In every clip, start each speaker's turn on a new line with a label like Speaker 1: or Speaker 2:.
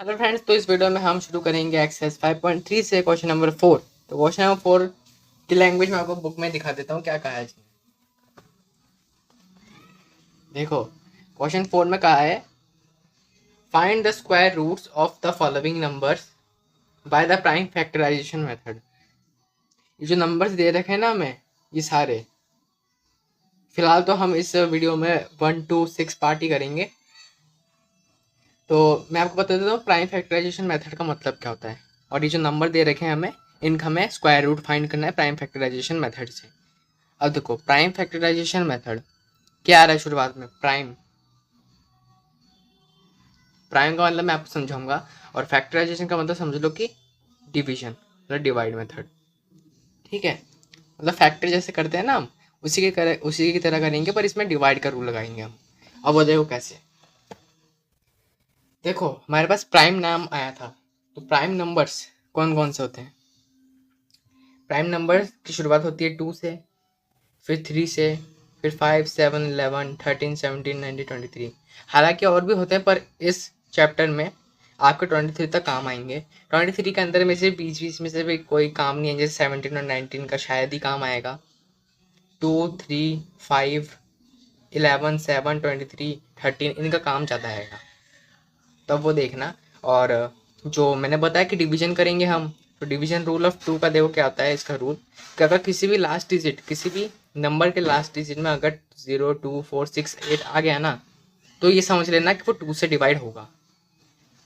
Speaker 1: Hello friends, तो इस video में हम शुरू करेंगे एक्सरसाइज 5.3 से क्वेश्चन नंबर 4। तो क्वेश्चन नंबर 4 की लैंग्वेज में आपको बुक में दिखा देता हूँ क्या कहा है इसमें। देखो, क्वेश्चन 4 में कहा है find the square roots of the following numbers by the prime factorization method. ये जो नंबर्स दे रखे हैं ना हमें, ये सारे फिलहाल तो हम इस वीडियो में 1 to 6 पार्ट ही करेंगे। तो मैं आपको बता देता हूँ प्राइम फैक्टराइजेशन मेथड का मतलब क्या होता है। और ये जो नंबर दे रखे हैं हमें, इनका हमें स्क्वायर रूट फाइंड करना है प्राइम फैक्टराइजेशन मेथड से। अब देखो, प्राइम फैक्टराइजेशन मेथड क्या आ रहा है शुरुआत में, प्राइम। प्राइम का मतलब मैं आपको समझाऊंगा, और फैक्टराइजेशन का मतलब समझ लो कि डिवीजन, मतलब डिवाइड मेथड। ठीक है, मतलब फैक्टर जैसे करते हैं ना हम, उसी की तरह करेंगे, पर इसमें डिवाइड का रूल लगाएंगे हम। अब वो देखो कैसे। देखो, हमारे पास प्राइम नाम आया था, तो प्राइम नंबर्स कौन कौन से होते हैं। प्राइम नंबर की शुरुआत होती है 2 से, फिर 3 से, फिर 5, 7, 11, 13, 17, 19, 23। हालांकि और भी होते हैं, पर इस चैप्टर में आपके 23 तक काम आएंगे। 23 के अंदर में से बीच बीच में से भी कोई काम नहीं है, जैसे 17 और 19 का शायद ही काम आएगा। 2, 3, 5, 11, 7, 23, 13 इनका काम ज़्यादा आएगा, तब वो देखना। और जो मैंने बताया कि डिवीजन करेंगे हम, तो डिवीजन रूल ऑफ 2 का देखो क्या होता है इसका रूल, कि अगर किसी भी लास्ट डिजिट, किसी भी नंबर के लास्ट डिजिट में अगर 0, 2, 4, 6, 8 आ गया ना, तो ये समझ लेना कि वो 2 से डिवाइड होगा।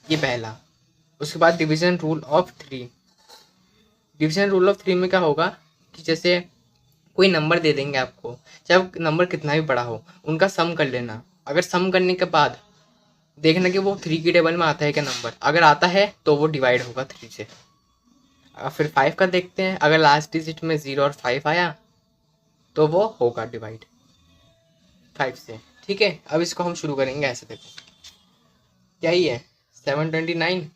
Speaker 1: ये पहला। उसके बाद division rule of 3। Division rule of 3 में क्या होगा कि जैसे कोई नंबर दे देंगे आपको, चाहे नंबर कितना भी बड़ा हो, उनका सम कर लेना। अगर सम करने के बाद देखना कि वो 3 की टेबल में आता है क्या नंबर, अगर आता है तो वो डिवाइड होगा 3 से। फिर 5 का देखते हैं, अगर लास्ट डिजिट में 0 और 5 आया तो वो होगा डिवाइड 5 से। ठीक है, अब इसको हम शुरू करेंगे ऐसे। देखो क्या ही है, 729।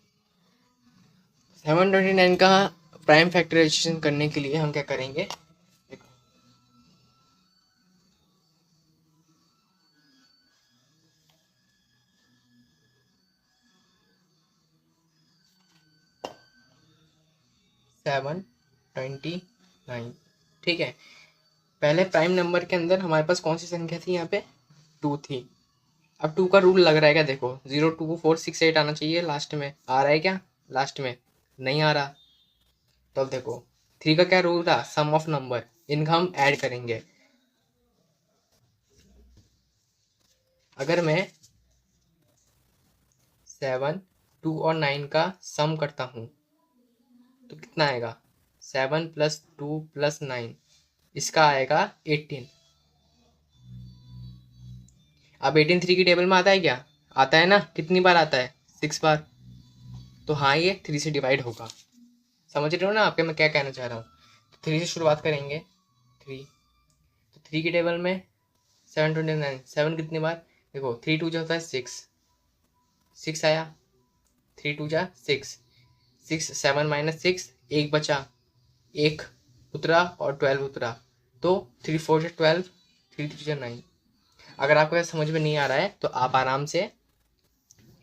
Speaker 1: 729 का प्राइम फैक्टराइजेशन करने के लिए हम क्या करेंगे। देखो, 729। ठीक है, पहले प्राइम नंबर के अंदर हमारे पास कौन सी संख्या थी, यहाँ पे 2 थी। अब 2 का रूल लग रहा है क्या, देखो 0, 2, 4, 6, 8 आना चाहिए लास्ट में, आ रहा है क्या लास्ट में, नहीं आ रहा। तो अब देखो 3 का क्या रूल था, सम ऑफ नंबर, इनका हम ऐड करेंगे। अगर मैं 7, 2 और 9 का सम करता हूँ तो कितना आएगा, 7 + 2 + 9, इसका आएगा 18। अब 18 3 की टेबल में आता है क्या, आता है ना, कितनी बार आता है, 6 बार। तो हाँ, ये 3 से डिवाइड होगा। समझ रहे हो ना आपके मैं क्या कहना चाह रहा हूँ। 3 से शुरुआत करेंगे, 3। तो 3 की टेबल में 729, 7 कितनी बार, देखो 3 2 होता है 6, 6 आया, 3 2 6, 6 7 - 6, एक बचा, एक उतरा और 12 उतरा, तो 3 4 12, 3 3 9। अगर आपको ऐसा समझ में नहीं आ रहा है तो आप आराम से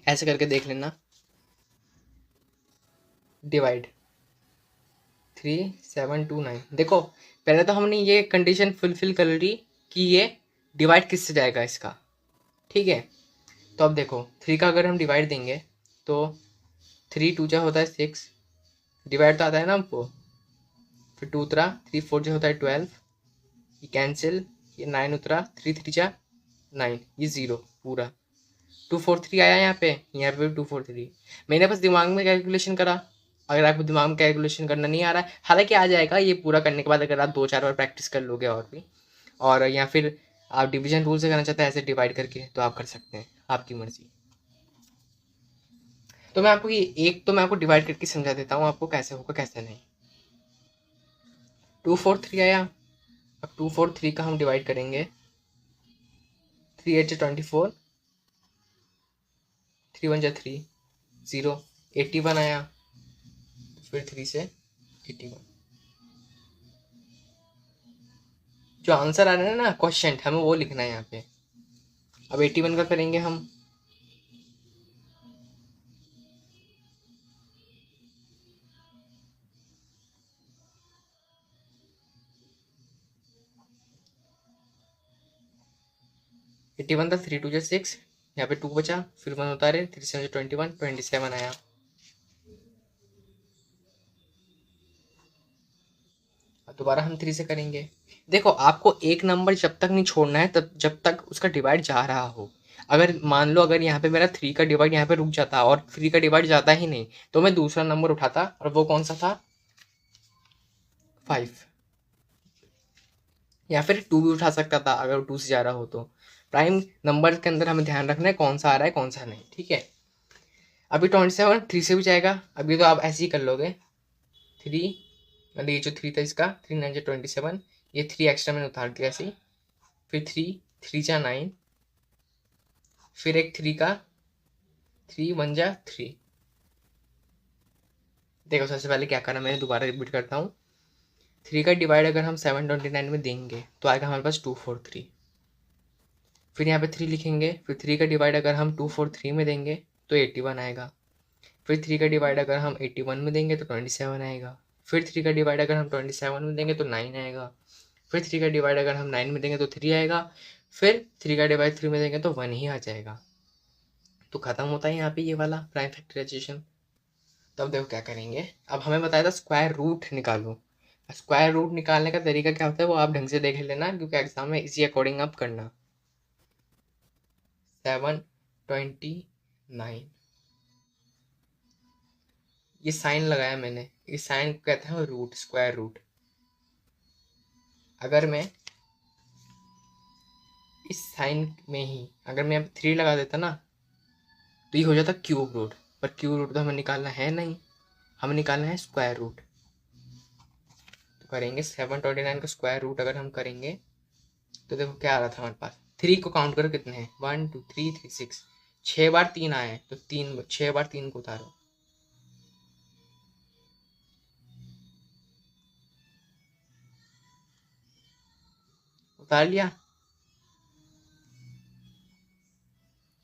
Speaker 1: ऐसे करके देख लेना, डिवाइड 3729। देखो, पहले तो हमने ये कंडीशन फुलफिल कर ली कि ये डिवाइड किससे जाएगा इसका। ठीक है, तो अब देखो 3 का अगर हम डिवाइड देंगे तो 3 2 होता है 6, डिवाइड तो आता है ना हमको, फिर 2 उतरा, 3 4 होता है 12, ये कैंसिल, ये 9 उतरा, 3 3 9, ये 0 पूरा। 243 आया यहाँ पे भी 243। मैंने बस दिमाग में कैलकुलेशन करा। अगर आपको दिमाग में कैलकुलेशन करना नहीं आ रहा है, हालांकि आ जाएगा ये पूरा करने के बाद, अगर आप 2 4 बार प्रैक्टिस कर लोगे और भी, और या फिर आप डिवीजन रूल से करना चाहते हैं ऐसे डिवाइड करके, तो आप कर सकते हैं, आपकी मर्जी। तो मैं आपको ये एक तो मैं आपको डिवाइड करके समझा देता हूँ आपको कैसे होगा कैसे नहीं। 243 आया, अब 243 का हम डिवाइड करेंगे, 3 8 24, 3 1 3, 0, 81 आया, फिर 3 से 81। जो आंसर आ रहा है ना क्वेश्चन, हमें वो लिखना है यहाँ पे। अब 81 का करेंगे हम, 81 था, 3 2 6, यहाँ पे 2 बचा, फिर 1 उतारे, 3 7 21, 27 आया। अब दोबारा हम 3 से करेंगे। देखो आपको एक नंबर जब तक नहीं छोड़ना है तब जब तक उसका डिवाइड जा रहा हो। अगर मान लो अगर यहाँ पे मेरा 3 का डिवाइड यहाँ पे रुक जाता और 3 का डिवाइड जाता ही नहीं, तो मैं दूसरा नंबर उठाता, और वो कौन सा था, 5, या फिर 2 भी उठा सकता था अगर वो 2 से जा रहा हो तो। प्राइम नंबर के अंदर हमें ध्यान रखना है कौन सा आ रहा है कौन सा नहीं, ठीक है। अभी 27 3 से भी जाएगा, अभी तो आप ऐसे ही कर लोगे। 3, मतलब ये जो 3 था इसका, 3 9 27, ये 3 एक्स्ट्रा मैंने उतार दिया ऐसे ही। फिर 3 3 जा 9, फिर एक 3 का, 3 1 जा 3। देखो सबसे पहले क्या करना, मैंने दोबारा रिपीट करता हूँ। 3 का डिवाइड अगर हम 729 में देंगे तो आएगा हमारे पास 243। फिर यहाँ पे 3 लिखेंगे, फिर 3 का डिवाइड अगर हम 243 में देंगे तो 81 आएगा। फिर 3 का डिवाइड अगर हम 81 में देंगे तो 27 आएगा। फिर 3 का डिवाइड अगर हम 27 में देंगे तो 9 आएगा। फिर 3 का डिवाइड अगर हम 9 में देंगे तो 3 आएगा। फिर 3 का डिवाइड 3 में देंगे तो 1 ही आ जाएगा। तो खत्म होता है यहाँ पे ये वाला प्राइम फैक्टराइजेशन। तब देखो क्या करेंगे, अब हमें बताया था स्क्वायर रूट निकालो। स्क्वायर रूट निकालने का तरीका क्या होता है वो आप ढंग से देख लेना, क्योंकि एग्जाम में इसी अकॉर्डिंग आप करना। 729, ये साइन लगाया मैंने, इस साइन को कहते हैं रूट, स्क्वायर रूट। अगर मैं इस साइन में ही अगर मैं 3 लगा देता ना तो ये हो जाता क्यूब रूट, पर क्यूब रूट तो हमें निकालना है नहीं, हमें निकालना है स्क्वायर रूट। तो करेंगे 729 का स्क्वायर रूट अगर हम करेंगे तो देखो क्या आ रहा था हमारे पास। 3 को काउंट करो कितने हैं, 1 2 3 3 6, 6 बार 3 आए तो 6 बार 3 को उतारो, उतार लिया।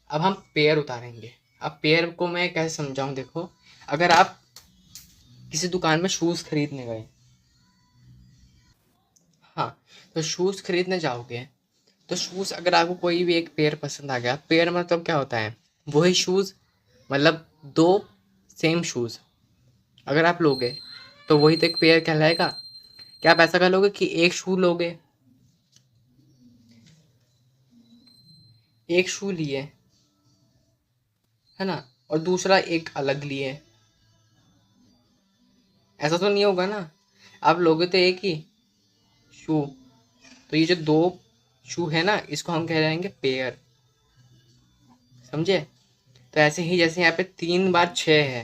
Speaker 1: अब हम पेयर उतारेंगे। अब पेयर को मैं कैसे समझाऊं, देखो अगर आप किसी दुकान में शूज खरीदने गए, हाँ, तो शूज खरीदने जाओगे तो शूज अगर आपको कोई भी एक पेयर पसंद आ गया, पेयर मतलब क्या होता है, वही शूज, मतलब 2 सेम शूज अगर आप लोगे तो वही तो एक पेयर कहलाएगा। क्या आप ऐसा कर लोगे कि एक शू लोगे, एक शू लिए है ना, और दूसरा एक अलग लिए, ऐसा तो नहीं होगा ना। आप लोगे तो एक ही शू, तो ये जो 2 शू है ना इसको हम कह रहेंगे पेयर, समझे। तो ऐसे ही जैसे यहाँ पे 3 बार 6 है,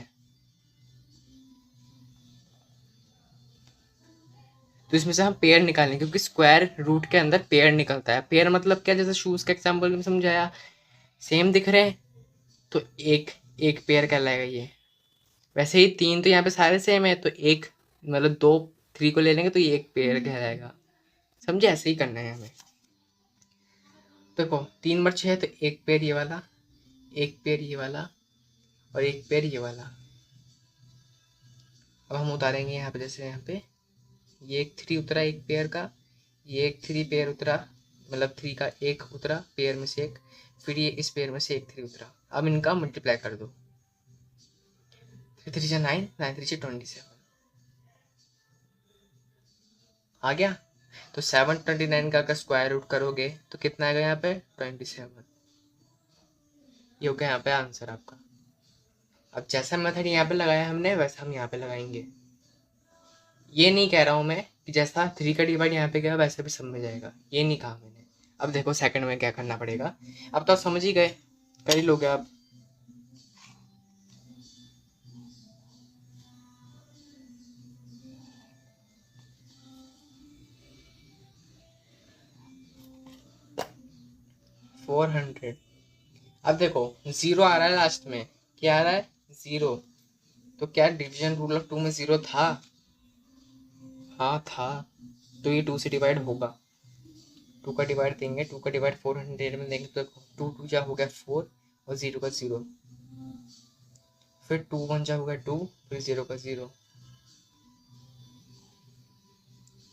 Speaker 1: तो इसमें से हम पेयर निकालेंगे, क्योंकि स्क्वायर रूट के अंदर पेयर निकलता है। पेयर मतलब क्या, जैसे शूज का एग्जाम्पल में समझाया, सेम दिख रहे हैं तो एक एक पेयर कहलाएगा ये। वैसे ही 3 तो यहाँ पे सारे सेम है, तो एक मतलब 2 3 को ले लेंगे तो ये एक पेयर कहलाएगा, समझे। ऐसे ही करना है हमें। देखो 3 बार 6 है तो एक पेयर ये वाला, एक पेयर ये वाला, और एक पेयर ये वाला। अब हम उतारेंगे यहाँ पे, जैसे यहाँ पे ये एक 3 उतरा एक पेयर का, ये एक 3 पेयर उतरा, मतलब 3 का एक उतरा पेयर में से एक, फिर ये इस पेयर में से एक 3 उतरा। अब इनका मल्टीप्लाई कर दो, 3 3 9, 9 3 27 आ गया। तो 729 का अगर स्क्वायर रूट करोगे तो कितना आएगा यहाँ पे, 27। ये हो गया यहाँ पे आंसर आपका। अब जैसा मेथड यहाँ पे लगाया हमने वैसा हम यहाँ पे लगाएंगे। ये नहीं कह रहा हूँ मैं कि जैसा 3 का डिवाइड यहाँ पे गया वैसे भी सब में जाएगा, ये नहीं कहा मैंने। अब देखो सेकंड में क्या करना पड़ेगा, अब तो आप समझ ही गए, कर ही लोगे आप। फोर 400। अब देखो 0 आ रहा है लास्ट में, क्या आ रहा है 0, तो क्या डिवीजन रूल ऑफ 2 में 0 था, हाँ था, तो ये 2 से डिवाइड होगा। 2 का डिवाइड देंगे, 2 का डिवाइड 400 में देंगे तो 2 2 जा हो गया 4, और 0 का 0, फिर 2 1 जा हो गया 2, फिर 0 का 0,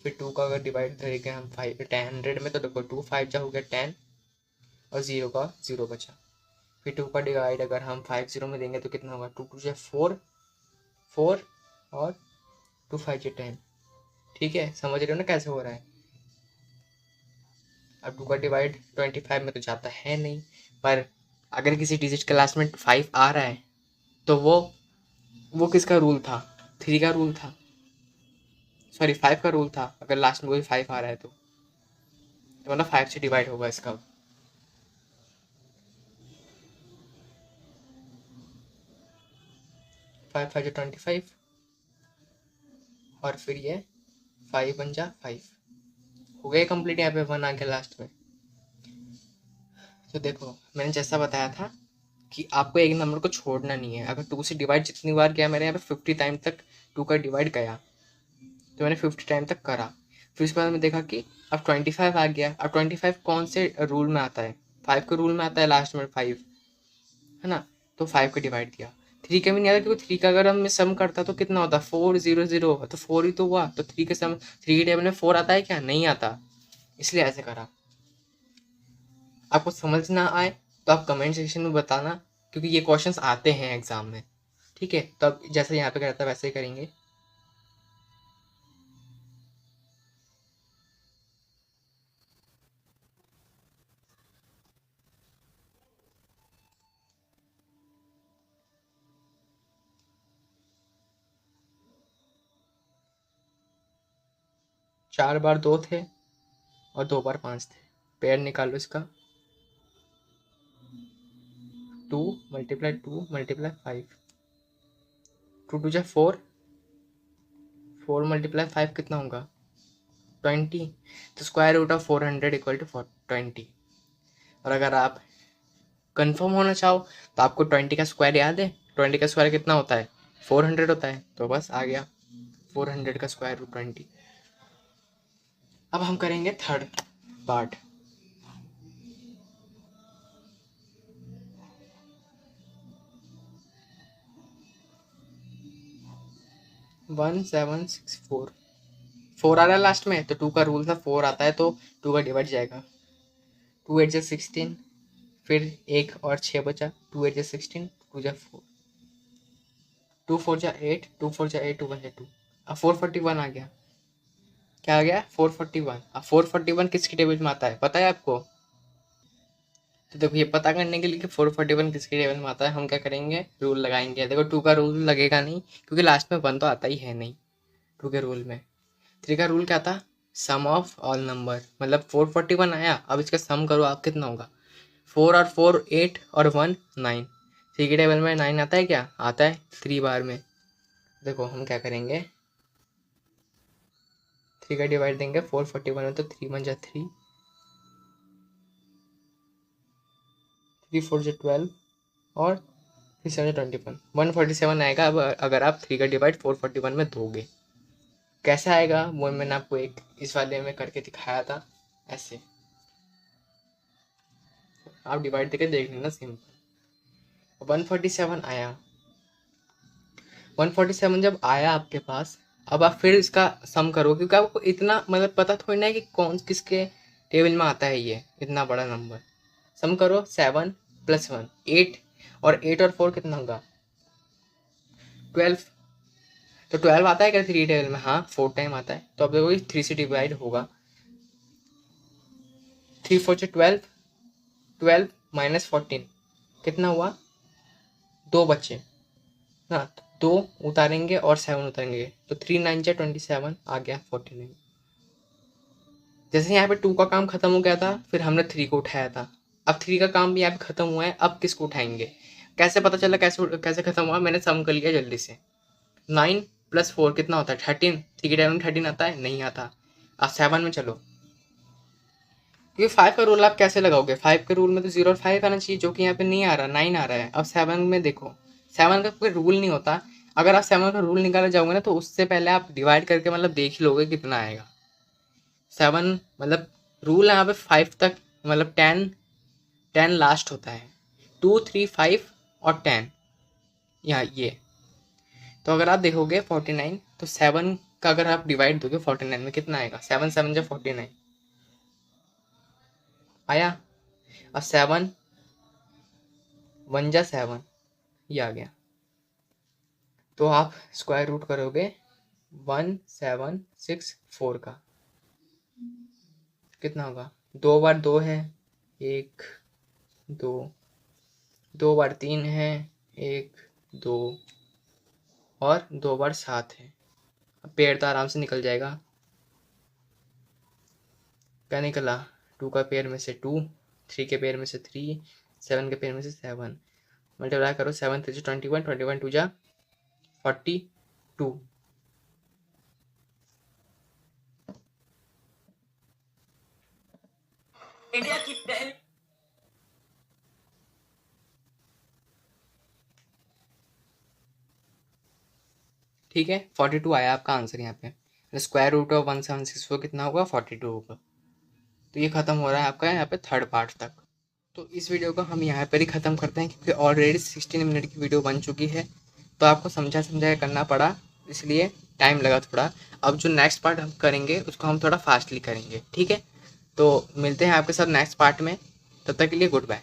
Speaker 1: फिर 2 का अगर डिवाइड करेंगे हम 5 100 में तो देखो 2 5 जा हो गया 10, और 0 का 0 बचा। फिर 2 का डिवाइड अगर हम 5 0 में देंगे तो कितना होगा, 2 2 से 4 4 और 2 5 10। ठीक है, समझ रहे हो ना कैसे हो रहा है। अब 2 का डिवाइड 25 में तो जाता है नहीं, पर अगर किसी डिजिट के लास्ट में 5 आ रहा है तो वो किसका रूल था, 3 का रूल था, सॉरी 5 का रूल था। अगर लास्ट में कोई 5 आ रहा है तो मतलब 5 से डिवाइड होगा इसका। 5 5 जो 25 और फिर ये 5 बन जा 5 हो गया कंप्लीट। यहाँ पे 1 आ गया लास्ट में। तो देखो मैंने जैसा बताया था कि आपको एक नंबर को छोड़ना नहीं है। अगर 2 से डिवाइड जितनी बार किया, मेरे यहाँ पे 50 टाइम तक 2 का डिवाइड गया, तो मैंने 50 टाइम तक करा। फिर उसके बाद मैंने देखा कि अब 25 आ गया। अब 25 कौन से रूल में आता है, 5 के रूल में आता है, लास्ट में 5 है ना, तो 5 का डिवाइड दिया। 3 का भी नहीं आता क्योंकि 3 का अगर हम सम करता तो कितना होता, 4 0 0 तो 4 ही तो हुआ। तो 3 के सम 3 के टेबल में 4 आता है क्या, नहीं आता, इसलिए ऐसे करा। आपको समझ ना आए तो आप कमेंट सेक्शन में बताना, क्योंकि ये क्वेश्चंस आते हैं एग्जाम में। ठीक है, तो अब जैसे यहाँ पे करता है वैसे ही करेंगे। चार बार 2 थे और 2 बार 5 थे। पेयर निकालो इसका, 2 मल्टीप्लाई 2 मल्टीप्लाई 5, 2 2 जा 4, 4 मल्टीप्लाई 5 कितना होगा, 20। तो square root of 400 equal to 20। और अगर आप कंफर्म होना चाहो तो आपको 20 का स्क्वायर याद है, 20 का स्क्वायर कितना होता है, 400 होता है। तो बस आ गया 400 का स्क्वायर रूट 20। अब हम करेंगे थर्ड पार्ट। 1764, 4 आ रहा है लास्ट में, तो 2 का रूल था 4 आता है तो 2 का डिवाइड जाएगा। 2 8 जा 16, फिर 1 और 6 बचा, 2 8 जा 16, 2 जा 4, 2 4 जा 8, 2 4 जा 8, 2 1 जा 2। अब 441 आ गया। क्या आ गया, 441। अब 441 किसकी टेबल में आता है पता है आपको। तो देखो ये पता करने के लिए कि 441 किसके टेबल में आता है, हम क्या करेंगे, रूल लगाएंगे। देखो 2 का रूल लगेगा नहीं क्योंकि लास्ट में 1 तो आता ही है नहीं 2 के रूल में। 3 का रूल क्या था, सम ऑफ ऑल नंबर, मतलब 441 आया, अब इसका सम करो आप कितना होगा, 4 और 4 8 और 1 9। 3 के टेबल में 9 आता है क्या, आता है 3 बार में। देखो हम क्या करेंगे, 3 का डिवाइड देंगे 441 में, तो 3 1 जा 3, 3 4 जा 12 और 3 7 जा 21, 147 आएगा। अब अगर आप 3 का डिवाइड 441 में दोगे, कैसे आएगा वो मैंने आपको एक इस वाले में करके दिखाया था, ऐसे आप डिवाइड देके देख लेना, सिंपल। 147 आया, 147 जब आया आपके पास, अब आप फिर इसका सम करो, क्योंकि आपको इतना मतलब पता थोड़ी ना है कि कौन किसके टेबल में आता है ये इतना बड़ा नंबर। सम करो, 7 + 1 8, और 8 और 4 कितना होगा, 12। तो 12 आता है क्या 3 टेबल में, हाँ 4 टाइम आता है। तो अब देखो 3 से डिवाइड होगा, 3 4 से 12, 12 माइनस 14 कितना हुआ, 2 बचे ना, तो 2 उतारेंगे और 7 उतारेंगे, तो 3 9 जा 27 आ गया 49। जैसे यहाँ पे 2 का काम खत्म हो गया था, फिर हमने 3 को उठाया था। अब 3 का काम भी यहाँ पे खत्म हुआ है, अब किसको उठाएंगे, कैसे पता चला, कैसे कैसे खत्म हुआ, मैंने सम कर लिया जल्दी से। 9 + 4 कितना होता है 13, 3 के टाइम में 13 आता है, नहीं आता। अब 7 में चलो, क्योंकि 5 का रूल आप कैसे लगाओगे, 5 के रूल में तो 0 और 5 आना चाहिए, जो कि यहाँ पे नहीं आ रहा, 9 आ रहा है। अब 7 में देखो, 7 का कोई रूल नहीं होता। अगर आप 7 का रूल निकालने जाओगे ना, तो उससे पहले आप डिवाइड करके मतलब देख ही लोगे कितना आएगा। 7 मतलब रूल है यहाँ पे 5 तक, मतलब 10 10 लास्ट होता है, 2 3 5 और 10 यहाँ ये। तो अगर आप देखोगे 49, तो 7 का अगर आप डिवाइड दोगे 49 में कितना आएगा, 7 7 जा 49 आया। अब 7 1 जा 7, ये आ गया। तो आप स्क्वायर रूट करोगे 1764 का, कितना होगा? 2 बार 2 है 1 2, 2 बार 3 है 1 2, और 2 बार 7 है। अब पेड़ तो आराम से निकल जाएगा। क्या निकला? 2 का पेड़ में से 2, 3 के पेड़ में से 3, 7 के पेड़ में से 7। मल्टीप्लाई करो, 7 3 21, 21 2 जा 42। इंडिया की पहली, ठीक है, 42 आया आपका आंसर यहाँ पे। स्क्वायर रूट ऑफ 1764 कितना होगा? 42 होगा। तो ये खत्म हो रहा है आपका यहाँ पे थर्ड पार्ट तक। तो इस वीडियो को हम यहाँ पर ही ख़त्म करते हैं, क्योंकि ऑलरेडी 16 मिनट की वीडियो बन चुकी है। तो आपको समझा करना पड़ा, इसलिए टाइम लगा थोड़ा। अब जो नेक्स्ट पार्ट हम करेंगे उसको हम थोड़ा फास्टली करेंगे, ठीक है। तो मिलते हैं आपके साथ नेक्स्ट पार्ट में, तब तक के लिए गुड बाय।